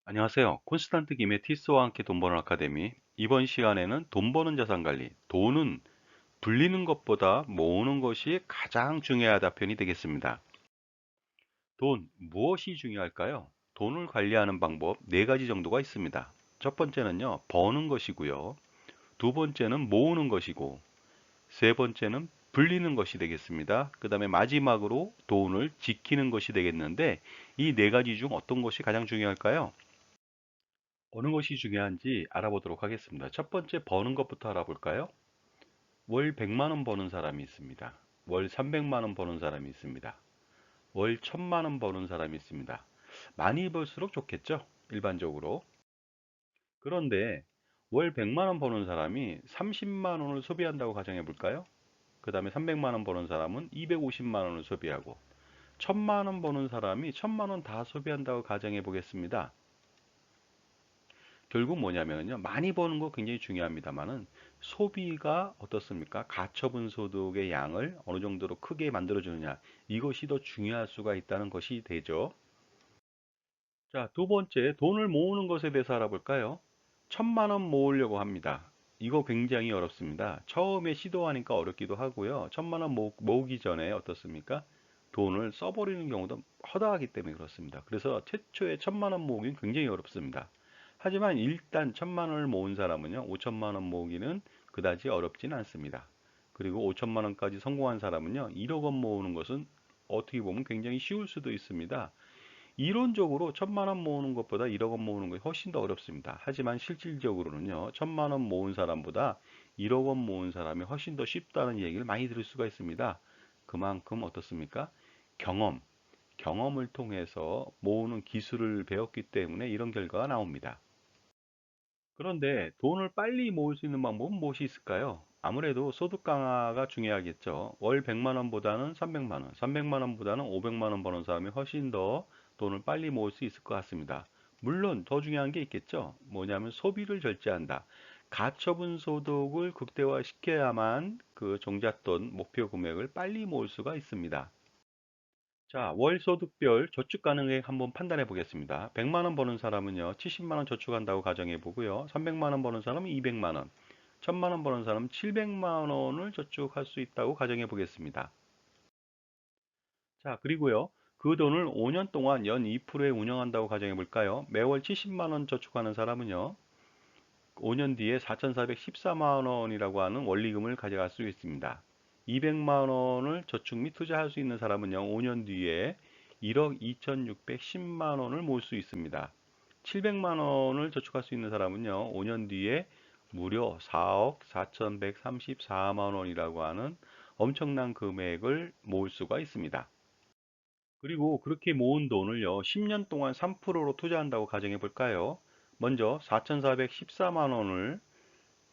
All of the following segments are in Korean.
안녕하세요. 콘스탄트 김의 티스와 함께 돈 버는 아카데미. 이번 시간에는 돈 버는 자산 관리. 돈은 불리는 것보다 모으는 것이 가장 중요하다 편이 되겠습니다. 돈, 무엇이 중요할까요? 돈을 관리하는 방법 네 가지 정도가 있습니다. 첫 번째는요, 버는 것이고요. 두 번째는 모으는 것이고, 세 번째는 불리는 것이 되겠습니다. 그 다음에 마지막으로 돈을 지키는 것이 되겠는데, 이 네 가지 중 어떤 것이 가장 중요할까요? 어느 것이 중요한지 알아보도록 하겠습니다. 첫 번째 버는 것부터 알아볼까요? 월 100만 원 버는 사람이 있습니다. 월 300만 원 버는 사람이 있습니다. 월 1000만 원 버는 사람이 있습니다. 많이 벌수록 좋겠죠? 일반적으로. 그런데 월 100만 원 버는 사람이 30만 원을 소비한다고 가정해 볼까요? 그 다음에 300만 원 버는 사람은 250만 원을 소비하고 1000만 원 버는 사람이 1000만 원 다 소비한다고 가정해 보겠습니다. 결국 뭐냐면요. 많이 버는 거 굉장히 중요합니다만은 소비가 어떻습니까? 가처분 소득의 양을 어느 정도로 크게 만들어주느냐. 이것이 더 중요할 수가 있다는 것이 되죠. 자, 두 번째, 돈을 모으는 것에 대해서 알아볼까요? 1000만 원 모으려고 합니다. 이거 굉장히 어렵습니다. 처음에 시도하니까 어렵기도 하고요. 1000만 원 모으기 전에 어떻습니까? 돈을 써버리는 경우도 허다하기 때문에 그렇습니다. 그래서 최초에 1000만 원 모으기는 굉장히 어렵습니다. 하지만 일단 1000만 원을 모은 사람은요, 5천만 원 모으기는 그다지 어렵지는 않습니다. 그리고 5천만 원까지 성공한 사람은요, 1억 원 모으는 것은 어떻게 보면 굉장히 쉬울 수도 있습니다. 이론적으로 1000만 원 모으는 것보다 1억 원 모으는 것이 훨씬 더 어렵습니다. 하지만 실질적으로는요, 1000만 원 모은 사람보다 1억 원 모은 사람이 훨씬 더 쉽다는 얘기를 많이 들을 수가 있습니다. 그만큼 어떻습니까? 경험, 경험을 통해서 모으는 기술을 배웠기 때문에 이런 결과가 나옵니다. 그런데 돈을 빨리 모을 수 있는 방법은 무엇이 있을까요? 아무래도 소득 강화가 중요하겠죠. 월 100만 원보다는 300만 원, 300만 원보다는 500만 원 버는 사람이 훨씬 더 돈을 빨리 모을 수 있을 것 같습니다. 물론 더 중요한 게 있겠죠. 뭐냐면 소비를 절제한다. 가처분 소득을 극대화시켜야만 그 종잣돈 목표 금액을 빨리 모을 수가 있습니다. 자, 월 소득별 저축 가능액 한번 판단해 보겠습니다. 100만 원 버는 사람은요, 70만 원 저축한다고 가정해 보고요. 300만 원 버는 사람은 200만 원, 1000만 원 버는 사람은 700만 원을 저축할 수 있다고 가정해 보겠습니다. 자, 그리고요. 그 돈을 5년 동안 연 2%에 운영한다고 가정해 볼까요? 매월 70만 원 저축하는 사람은요, 5년 뒤에 4,414만 원이라고 하는 원리금을 가져갈 수 있습니다. 200만 원을 저축 및 투자할 수 있는 사람은요, 5년 뒤에 1억 2,610만 원을 모을 수 있습니다. 700만 원을 저축할 수 있는 사람은요, 5년 뒤에 무려 4억 4,134만 원이라고 하는 엄청난 금액을 모을 수가 있습니다. 그리고 그렇게 모은 돈을요, 10년 동안 3%로 투자한다고 가정해 볼까요? 먼저 4,414만 원을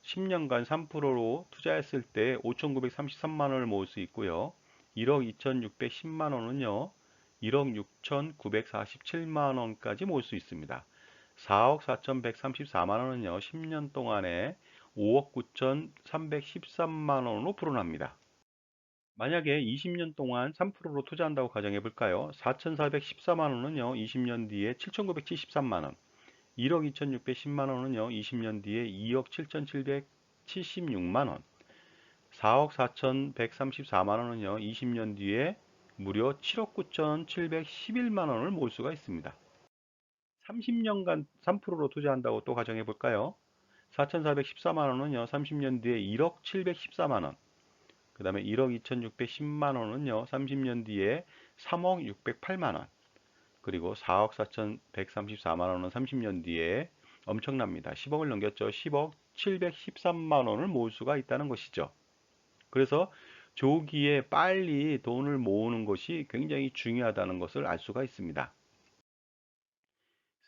10년간 3%로 투자했을 때 5,933만 원을 모을 수 있고요. 1억 2,610만 원은요, 1억 6,947만 원까지 모을 수 있습니다. 4억 4,134만 원은요, 10년 동안에 5억 9,313만 원으로 불어납니다. 만약에 20년 동안 3%로 투자한다고 가정해 볼까요? 4,414만 원은요, 20년 뒤에 7,973만 원, 1억 2,610만 원은요, 20년 뒤에 2억 7,776만 원, 4억 4,134만 원은요, 20년 뒤에 무려 7억 9,711만 원을 모을 수가 있습니다. 30년간 3%로 투자한다고 또 가정해 볼까요? 4,414만 원은요, 30년 뒤에 1억 714만 원, 그 다음에 1억 2,610만 원은요, 30년 뒤에 3억 608만 원, 그리고 4억 4,134만 원은 30년 뒤에 엄청납니다. 10억을 넘겼죠. 10억 713만 원을 모을 수가 있다는 것이죠. 그래서 조기에 빨리 돈을 모으는 것이 굉장히 중요하다는 것을 알 수가 있습니다.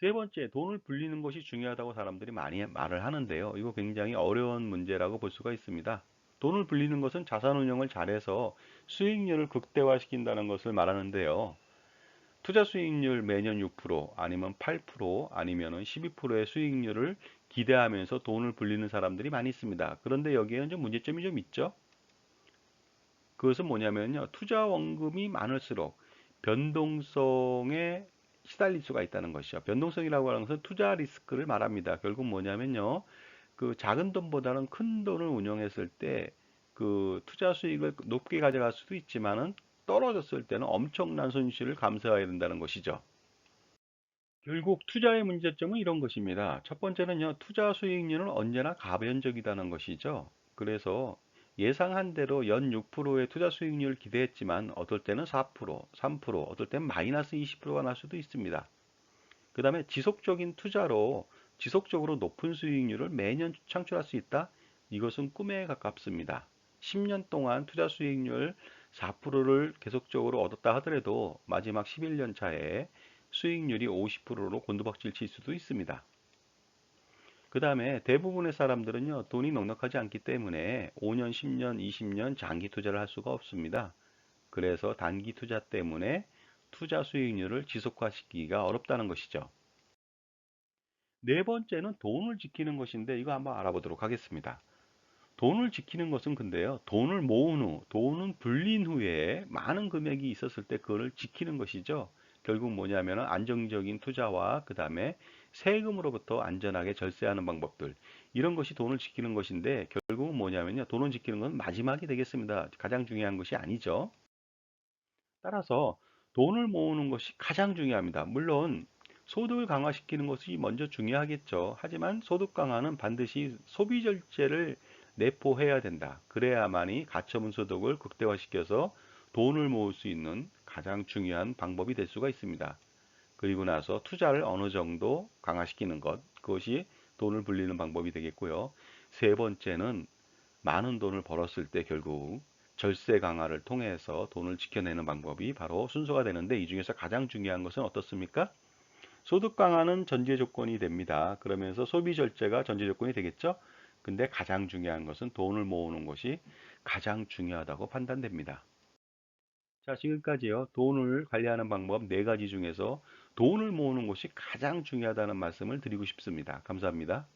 세 번째, 돈을 불리는 것이 중요하다고 사람들이 많이 말을 하는데요. 이거 굉장히 어려운 문제라고 볼 수가 있습니다. 돈을 불리는 것은 자산 운용을 잘해서 수익률을 극대화시킨다는 것을 말하는데요. 투자 수익률 매년 6% 아니면 8% 아니면은 12%의 수익률을 기대하면서 돈을 불리는 사람들이 많이 있습니다. 그런데 여기에는 좀 문제점이 좀 있죠. 그것은 뭐냐면요. 투자 원금이 많을수록 변동성에 시달릴 수가 있다는 것이죠. 변동성이라고 하는 것은 투자 리스크를 말합니다. 결국 뭐냐면요. 그 작은 돈보다는 큰 돈을 운용했을 때 그 투자 수익을 높게 가져갈 수도 있지만은 떨어졌을 때는 엄청난 손실을 감수해야 된다는 것이죠. 결국 투자의 문제점은 이런 것입니다. 첫 번째는요, 투자 수익률은 언제나 가변적이다는 것이죠. 그래서 예상한 대로 연 6%의 투자 수익률을 기대했지만 어떨 때는 4%, 3%, 어떨 때는 마이너스 20%가 날 수도 있습니다. 그 다음에 지속적인 투자로 지속적으로 높은 수익률을 매년 창출할 수 있다? 이것은 꿈에 가깝습니다. 10년 동안 투자 수익률 4%를 계속적으로 얻었다 하더라도 마지막 11년 차에 수익률이 50%로 곤두박질 칠 수도 있습니다. 그 다음에 대부분의 사람들은요, 돈이 넉넉하지 않기 때문에 5년, 10년, 20년 장기 투자를 할 수가 없습니다. 그래서 단기 투자 때문에 투자 수익률을 지속화시키기가 어렵다는 것이죠. 네 번째는 돈을 지키는 것인데 이거 한번 알아보도록 하겠습니다. 돈을 지키는 것은 근데요, 돈을 모은 후, 돈은 불린 후에 많은 금액이 있었을 때 그거를 지키는 것이죠. 결국 뭐냐면 안정적인 투자와 그 다음에 세금으로부터 안전하게 절세하는 방법들. 이런 것이 돈을 지키는 것인데 결국은 뭐냐면요, 돈을 지키는 건 마지막이 되겠습니다. 가장 중요한 것이 아니죠. 따라서 돈을 모으는 것이 가장 중요합니다. 물론 소득을 강화시키는 것이 먼저 중요하겠죠. 하지만 소득 강화는 반드시 소비 절제를 내포해야 된다. 그래야만이 가처분 소득을 극대화시켜서 돈을 모을 수 있는 가장 중요한 방법이 될 수가 있습니다. 그리고 나서 투자를 어느 정도 강화시키는 것, 그것이 돈을 불리는 방법이 되겠고요. 세 번째는 많은 돈을 벌었을 때 결국 절세 강화를 통해서 돈을 지켜내는 방법이 바로 순서가 되는데 이 중에서 가장 중요한 것은 어떻습니까? 소득 강화는 전제 조건이 됩니다. 그러면서 소비 절제가 전제 조건이 되겠죠? 근데 가장 중요한 것은 돈을 모으는 것이 가장 중요하다고 판단됩니다. 자, 지금까지요. 돈을 관리하는 방법 네 가지 중에서 돈을 모으는 것이 가장 중요하다는 말씀을 드리고 싶습니다. 감사합니다.